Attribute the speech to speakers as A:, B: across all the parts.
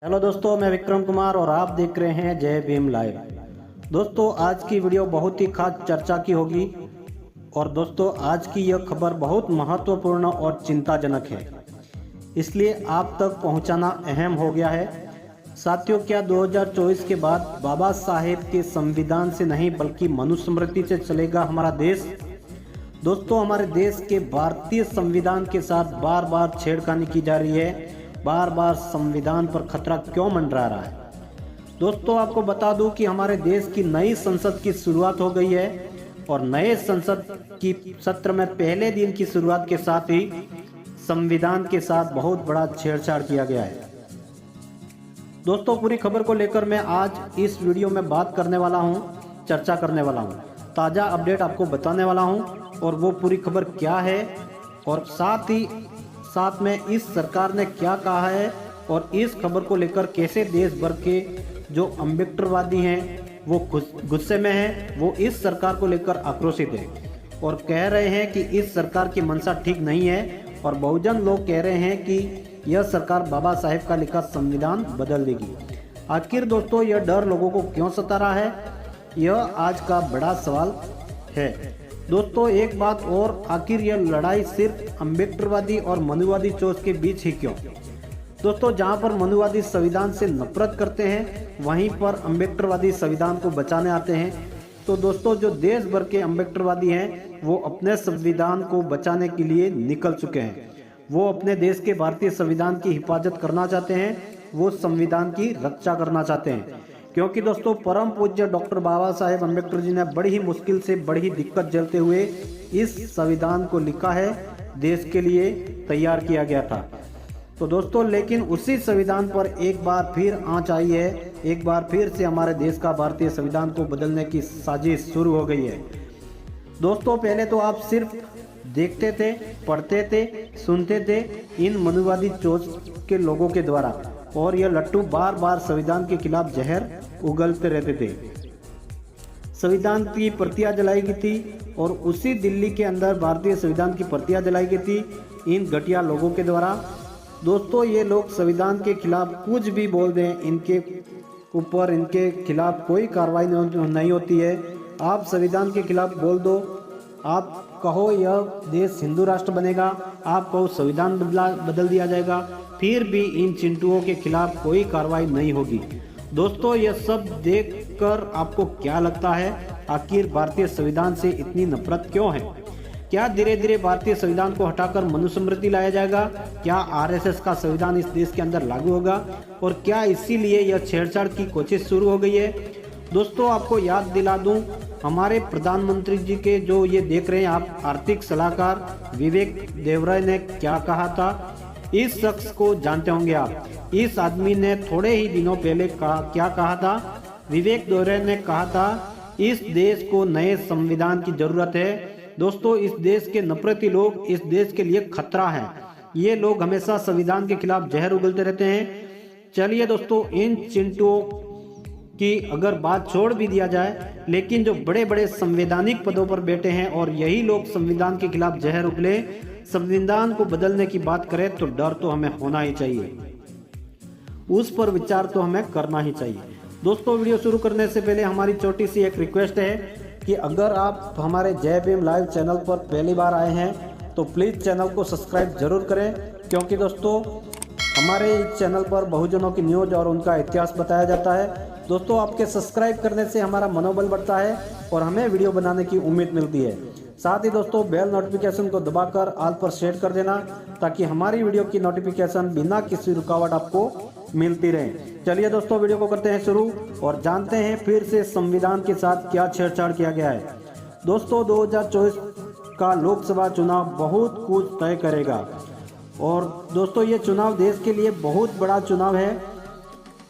A: Hello दोस्तों, मैं विक्रम कुमार और आप देख रहे हैं जय भीम लाइव। दोस्तों, आज की वीडियो बहुत ही खास चर्चा की होगी और दोस्तों आज की यह खबर बहुत महत्वपूर्ण और चिंताजनक है, इसलिए आप तक पहुंचाना अहम हो गया है। साथियों, क्या 2024 के बाद बाबा साहेब के संविधान से नहीं बल्कि मनुस्मृति से चलेगा हमारा देश? दोस्तों, हमारे देश के भारतीय संविधान के साथ बार बार छेड़खानी की जा रही है। बार बार संविधान पर खतरा क्यों मंडरा रहा है? दोस्तों, आपको बता दूं कि हमारे देश की नई संसद की शुरुआत हो गई है और नए संसद की सत्र में पहले दिन की शुरुआत के साथ ही संविधान के साथ बहुत बड़ा छेड़छाड़ किया गया है। दोस्तों, पूरी खबर को लेकर मैं आज इस वीडियो में बात करने वाला हूं, चर्चा करने वाला हूं, ताज़ा अपडेट आपको बताने वाला हूं और वो पूरी खबर क्या है और साथ में इस सरकार ने क्या कहा है और इस खबर को लेकर कैसे देश भर के जो अम्बेडकरवादी हैं वो गुस्से में हैं, वो इस सरकार को लेकर आक्रोशित हैं और कह रहे हैं कि इस सरकार की मंशा ठीक नहीं है और बहुजन लोग कह रहे हैं कि यह सरकार बाबा साहेब का लिखा संविधान बदल देगी। आखिर दोस्तों, यह डर लोगों को क्यों सता रहा है, यह आज का बड़ा सवाल है। दोस्तों, एक बात और, आखिर यह लड़ाई सिर्फ अम्बेडकरवादी और मनुवादी सोच के बीच ही क्यों? दोस्तों, जहां पर मनुवादी संविधान से नफरत करते हैं वहीं पर अम्बेडकरवादी संविधान को बचाने आते हैं। तो दोस्तों, जो देश भर के अम्बेडकरवादी हैं वो अपने संविधान को बचाने के लिए निकल चुके हैं। वो अपने देश के भारतीय संविधान की हिफाजत करना चाहते हैं, वो संविधान की रक्षा करना चाहते हैं, क्योंकि दोस्तों परम पूज्य डॉक्टर बाबा साहेब अम्बेडकर जी ने बड़ी ही मुश्किल से बड़ी ही दिक्कत झेलते हुए इस संविधान को लिखा है, देश के लिए तैयार किया गया था। तो दोस्तों, लेकिन उसी संविधान पर एक बार फिर आंच आई है, एक बार फिर से हमारे देश का भारतीय संविधान को बदलने की साजिश शुरू हो गई है। दोस्तों, पहले तो आप सिर्फ देखते थे, पढ़ते थे, सुनते थे इन मनुवादी सोच के लोगों के द्वारा और यह लट्टू बार बार संविधान के खिलाफ जहर उगलते रहते थे। संविधान की प्रतियां जलाई गई थी और उसी दिल्ली के अंदर भारतीय संविधान की प्रतियां जलाई गई थी इन घटिया लोगों के द्वारा। दोस्तों, ये लोग संविधान के खिलाफ कुछ भी बोल दें, इनके ऊपर इनके खिलाफ कोई कार्रवाई नहीं होती है। आप संविधान के खिलाफ बोल दो, आप कहो यह देश हिंदू राष्ट्र बनेगा, आप कहो संविधान बदल दिया जाएगा, फिर भी इन चिंटुओं के खिलाफ कोई कार्रवाई नहीं होगी। दोस्तों, यह सब देखकर आपको क्या लगता है, आखिर भारतीय संविधान से इतनी नफरत क्यों है? क्या धीरे धीरे भारतीय संविधान को हटाकर मनुस्मृति लाया जाएगा? क्या आरएसएस का संविधान इस देश के अंदर लागू होगा और क्या इसीलिए यह छेड़छाड़ की कोशिश शुरू हो गई है? दोस्तों, आपको याद दिला दूं, हमारे प्रधानमंत्री जी के जो ये देख रहे हैं आप आर्थिक सलाहकार विवेक देवराय ने क्या कहा था, इस शख्स को जानते होंगे आप। इस आदमी ने थोड़े ही दिनों पहले क्या कहा था? विवेक देवराय ने कहा था, इस देश को नए संविधान की जरूरत है। दोस्तों, इस देश के नफरती लोग इस देश के लिए खतरा है। ये लोग हमेशा संविधान के खिलाफ जहर उगलते रहते हैं। चलिए दोस्तों, इन चिंटुओं कि अगर बात छोड़ भी दिया जाए, लेकिन जो बड़े बड़े संवैधानिक पदों पर बैठे हैं और यही लोग संविधान के खिलाफ जहर उगले, संविधान को बदलने की बात करें तो डर तो हमें होना ही चाहिए, उस पर विचार तो हमें करना ही चाहिए। दोस्तों, वीडियो शुरू करने से पहले हमारी छोटी सी एक रिक्वेस्ट है कि अगर आप हमारे जय भीम लाइव चैनल पर पहली बार आए हैं तो प्लीज़ चैनल को सब्सक्राइब जरूर करें, क्योंकि दोस्तों हमारे इस चैनल पर बहुजनों की न्यूज़ और उनका इतिहास बताया जाता है। दोस्तों, आपके सब्सक्राइब करने से हमारा मनोबल बढ़ता है और हमें वीडियो बनाने की उम्मीद मिलती है। साथ ही दोस्तों, बेल नोटिफिकेशन को दबाकर ऑल पर सेट कर देना ताकि हमारी वीडियो की नोटिफिकेशन बिना किसी रुकावट आपको मिलती रहे। चलिए दोस्तों, वीडियो को करते हैं शुरू और जानते हैं फिर से संविधान के साथ क्या छेड़छाड़ किया गया है। दोस्तों, 2024 का लोकसभा चुनाव बहुत कुछ तय करेगा और दोस्तों ये चुनाव देश के लिए बहुत बड़ा चुनाव है।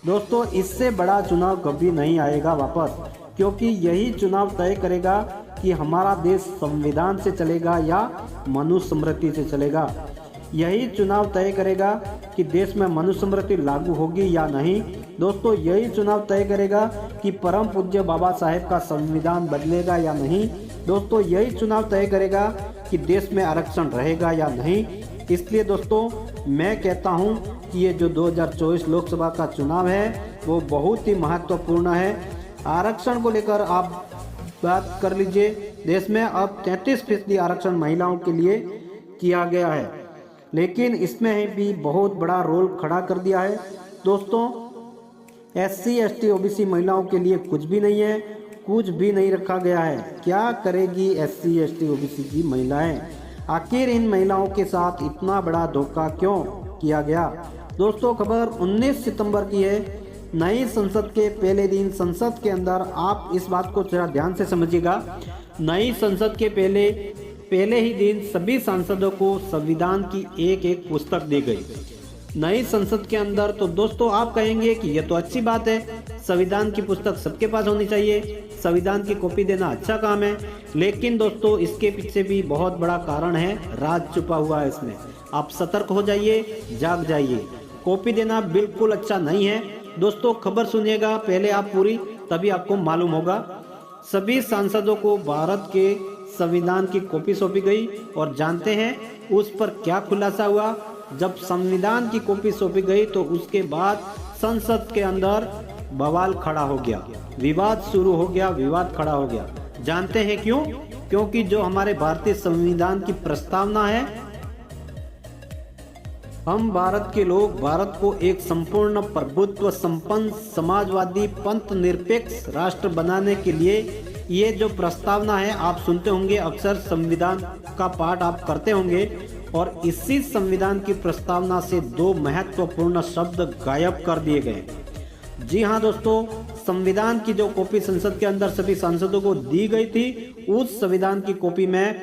A: दोस्तों, इससे बड़ा चुनाव कभी नहीं आएगा वापस, क्योंकि यही चुनाव तय करेगा कि हमारा देश संविधान से चलेगा या मनुस्मृति से चलेगा। यही चुनाव तय करेगा कि देश में मनुस्मृति लागू होगी या नहीं। दोस्तों, यही चुनाव तय करेगा कि परम पूज्य बाबा साहेब का संविधान बदलेगा या नहीं। दोस्तों, यही चुनाव तय करेगा कि देश में आरक्षण रहेगा या नहीं। इसलिए दोस्तों, मैं कहता हूं कि ये जो 2024 लोकसभा का चुनाव है वो बहुत ही महत्वपूर्ण है। आरक्षण को लेकर आप बात कर लीजिए, देश में अब 33% आरक्षण महिलाओं के लिए किया गया है, लेकिन इसमें भी बहुत बड़ा रोल खड़ा कर दिया है दोस्तों। SC ST OBC महिलाओं के लिए कुछ भी नहीं है, कुछ भी नहीं रखा गया है। क्या करेगी SC ST OBC की महिलाएं? आखिर इन महिलाओं के साथ इतना बड़ा धोखा क्यों किया गया? दोस्तों खबर 19 सितंबर की है। नई संसद के पहले दिन संसद के अंदर आप इस बात को जरा ध्यान से समझिएगा। नई संसद के पहले ही दिन सभी सांसदों को संविधान की एक पुस्तक दी गई नई संसद के अंदर। तो दोस्तों आप कहेंगे कि यह तो अच्छी बात है, संविधान की पुस्तक सबके पास होनी चाहिए, संविधान की कॉपी देना अच्छा काम है। लेकिन दोस्तों इसके पीछे भी बहुत बड़ा कारण है, राज छुपा हुआ है इसमें। आप सतर्क हो जाइए, जाग जाइए। कॉपी देना बिल्कुल अच्छा नहीं है दोस्तों। खबर सुनिएगा पहले आप पूरी, तभी आपको मालूम होगा। सभी सांसदों को भारत के संविधान की कॉपी सौंपी गई और जानते हैं उस पर क्या खुलासा हुआ। जब संविधान की कॉपी सौंपी गई तो उसके बाद संसद के अंदर बवाल खड़ा हो गया, विवाद शुरू हो गया, विवाद खड़ा हो गया। जानते हैं क्यों? क्योंकि जो हमारे भारतीय संविधान की प्रस्तावना है, हम भारत के लोग भारत को एक संपूर्ण प्रभुत्व संपन्न समाजवादी पंथ निरपेक्ष राष्ट्र बनाने के लिए ये जो प्रस्तावना है, आप सुनते होंगे अक्सर, संविधान का पाठ आप करते होंगे। और इसी संविधान की प्रस्तावना से 2 महत्वपूर्ण शब्द गायब कर दिए गए। जी हाँ दोस्तों, संविधान की जो कॉपी संसद के अंदर सभी सांसदों को दी गई थी, उस संविधान की कॉपी में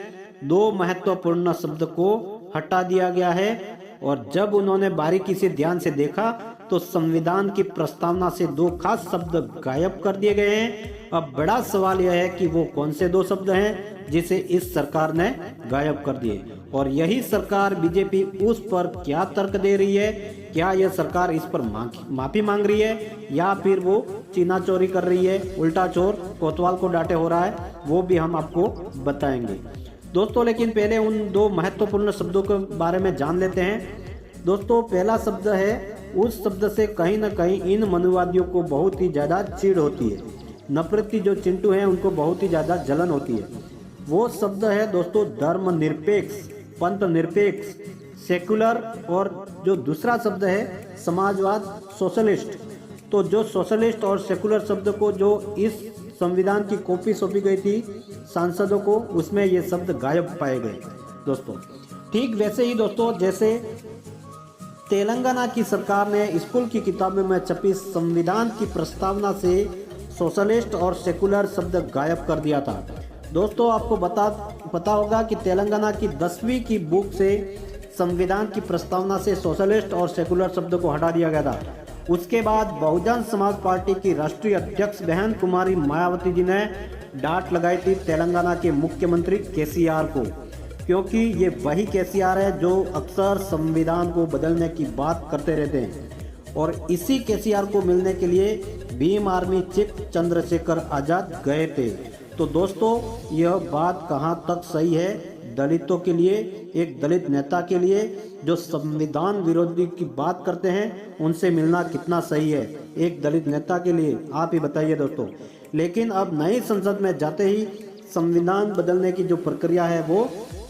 A: 2 महत्वपूर्ण शब्द को हटा दिया गया है। और जब उन्होंने बारीकी से ध्यान से देखा तो संविधान की प्रस्तावना से 2 खास शब्द गायब कर दिए गए हैं। अब बड़ा सवाल यह है कि वो कौन से 2 शब्द हैं जिसे इस सरकार ने गायब कर दिए। और यही सरकार बीजेपी उस पर क्या तर्क दे रही है? क्या यह सरकार इस पर माफी मांग रही है या फिर वो चीना चोरी कर रही है, उल्टा चोर कोतवाल को डांटे हो रहा है? वो भी हम आपको बताएंगे दोस्तों। लेकिन पहले उन 2 महत्वपूर्ण शब्दों के बारे में जान लेते हैं दोस्तों। पहला शब्द है, उस शब्द से कहीं ना कहीं इन मनुवादियों को बहुत ही ज़्यादा चिढ़ होती है, नफरती जो चिंटू हैं उनको बहुत ही ज़्यादा जलन होती है। वो शब्द है दोस्तों धर्मनिरपेक्ष, पंथ निरपेक्ष, सेकुलर। और जो दूसरा शब्द है समाजवाद, सोशलिस्ट। तो जो सोशलिस्ट और सेकुलर शब्द को जो इस संविधान की कॉपी सौंपी गई थी सांसदों को, उसमें ये शब्द गायब पाए गए दोस्तों। ठीक वैसे ही दोस्तों जैसे तेलंगाना की सरकार ने स्कूल की किताबों में छपी संविधान की प्रस्तावना से सोशलिस्ट और सेकुलर शब्द गायब कर दिया था दोस्तों। आपको पता होगा कि तेलंगाना की 10वीं की बुक से संविधान की प्रस्तावना से सोशलिस्ट और सेकुलर शब्द को हटा दिया गया था। उसके बाद बहुजन समाज पार्टी की राष्ट्रीय अध्यक्ष बहन कुमारी मायावती जी ने डांट लगाई थी तेलंगाना के मुख्यमंत्री KCR को, क्योंकि ये वही KCR है जो अक्सर संविधान को बदलने की बात करते रहते हैं। और इसी KCR को मिलने के लिए भीम आर्मी चीफ चंद्रशेखर आजाद गए थे। तो दोस्तों यह बात कहाँ तक सही है? दलितों के लिए, एक दलित नेता के लिए जो संविधान विरोधी की बात करते हैं, उनसे मिलना कितना सही है एक दलित नेता के लिए? आप ही बताइए दोस्तों। लेकिन अब नई संसद में जाते ही संविधान बदलने की जो प्रक्रिया है वो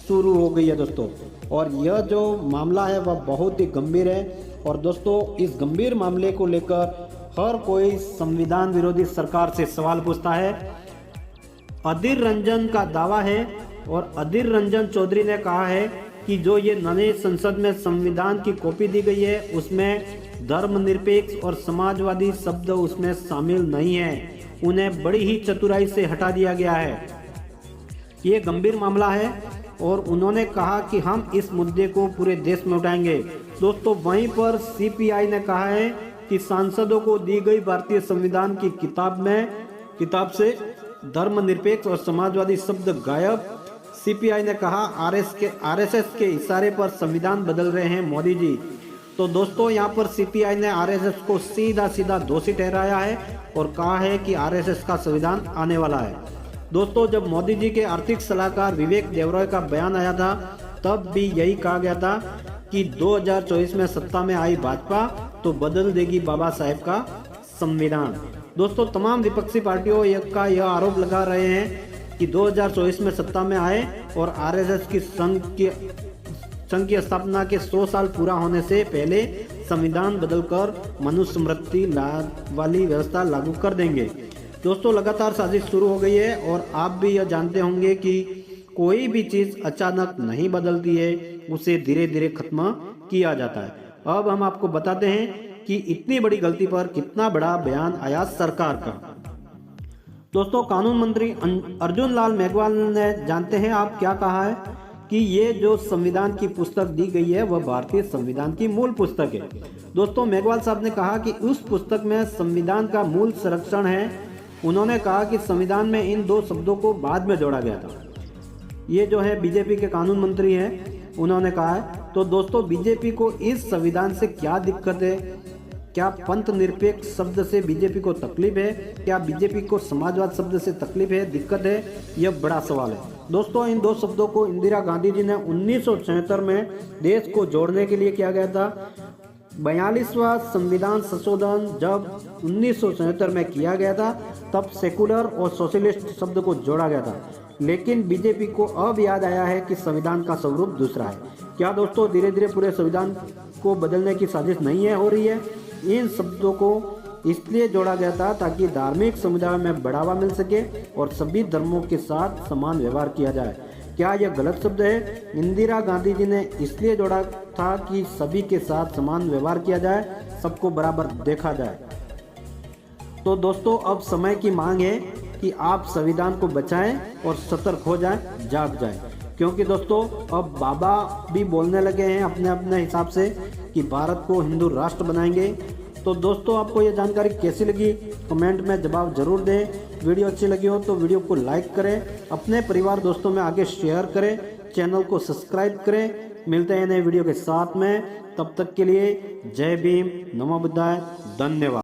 A: शुरू हो गई है दोस्तों। और यह जो मामला है वह बहुत ही गंभीर है। और दोस्तों इस गंभीर मामले को लेकर हर कोई संविधान विरोधी सरकार से सवाल पूछता है। अधीर रंजन का दावा है और अधीर रंजन चौधरी ने कहा है कि जो ये नए संसद में संविधान की कॉपी दी गई है उसमें धर्मनिरपेक्ष और समाजवादी शब्द उसमें शामिल नहीं है, उन्हें बड़ी ही चतुराई से हटा दिया गया है। ये गंभीर मामला है और उन्होंने कहा कि हम इस मुद्दे को पूरे देश में उठाएंगे दोस्तों। वहीं पर CPI ने कहा है कि सांसदों को दी गई भारतीय संविधान की किताब से धर्मनिरपेक्ष और समाजवादी शब्द गायब। CPI ने कहा RSS के इशारे पर संविधान बदल रहे हैं मोदी जी। तो दोस्तों यहाँ पर CPI ने RSS को सीधा दोषी ठहराया है और कहा है कि RSS का संविधान आने वाला है। दोस्तों जब मोदी जी के आर्थिक सलाहकार विवेक देबरॉय का बयान आया था तब भी यही कहा गया था कि 2024 में सत्ता में आई भाजपा तो बदल देगी बाबा साहेब का संविधान। दोस्तों, तमाम विपक्षी पार्टियों का यह आरोप लगा रहे हैं कि 2024 में सत्ता में आए और आरएसएस की संघ की स्थापना के 100 साल पूरा होने से पहले संविधान बदलकर मनुस्मृति वाली व्यवस्था लागू कर देंगे। दोस्तों, लगातार साजिश शुरू हो गई है और आप भी यह जानते होंगे कि कोई भी चीज अचानक नहीं बदलती है, उसे धीरे धीरे खत्म किया जाता है। अब हम आपको बताते हैं कि इतनी बड़ी गलती पर कितना बड़ा बयान आया सरकार का। दोस्तों, कानून मंत्री अर्जुन लाल मेघवाल ने, जानते हैं आप क्या कहा है कि ये जो संविधान की पुस्तक दी गई है वह भारतीय संविधान की मूल पुस्तक है। दोस्तों, मेघवाल साहब ने कहा कि उस पुस्तक में संविधान का मूल संरक्षण है। उन्होंने कहा कि संविधान में इन दो शब्दों को बाद में जोड़ा गया था। ये जो है बीजेपी के कानून मंत्री हैं, उन्होंने कहा है। तो दोस्तों, बीजेपी को इस संविधान से क्या दिक्कत है? क्या पंथ निरपेक्ष शब्द से बीजेपी को तकलीफ है? क्या बीजेपी को समाजवाद शब्द से तकलीफ है, दिक्कत है? यह बड़ा सवाल है। दोस्तों, इन दो शब्दों को इंदिरा गांधी जी ने 1976 में देश को जोड़ने के लिए किया गया था। 42वां संविधान संशोधन जब 1977 में किया गया था, तब सेकुलर और सोशलिस्ट शब्द को जोड़ा गया था। लेकिन बीजेपी को अब याद आया है कि संविधान का स्वरूप दूसरा है। क्या दोस्तों, धीरे धीरे पूरे संविधान को बदलने की साजिश नहीं है हो रही है? इन शब्दों को इसलिए जोड़ा गया था ताकि धार्मिक समुदाय में बढ़ावा मिल सके और सभी धर्मों के साथ समान व्यवहार किया जाए। क्या यह गलत शब्द है? इंदिरा गांधी जी ने इसलिए जोड़ा था कि सभी के साथ समान व्यवहार किया जाए, सबको बराबर देखा जाए। तो दोस्तों, अब समय की मांग है कि आप संविधान को बचाएं और सतर्क हो जाएं, जाग जाएं। क्योंकि दोस्तों, अब बाबा भी बोलने लगे हैं अपने अपने हिसाब से कि भारत को हिंदू राष्ट्र बनाएंगे। तो दोस्तों, आपको ये जानकारी कैसी लगी कमेंट में जवाब जरूर दें। वीडियो अच्छी लगी हो तो वीडियो को लाइक करें, अपने परिवार दोस्तों में आगे शेयर करें, चैनल को सब्सक्राइब करें। मिलते हैं नए वीडियो के साथ में, तब तक के लिए जय भीम, नमो बुद्धाय, धन्यवाद।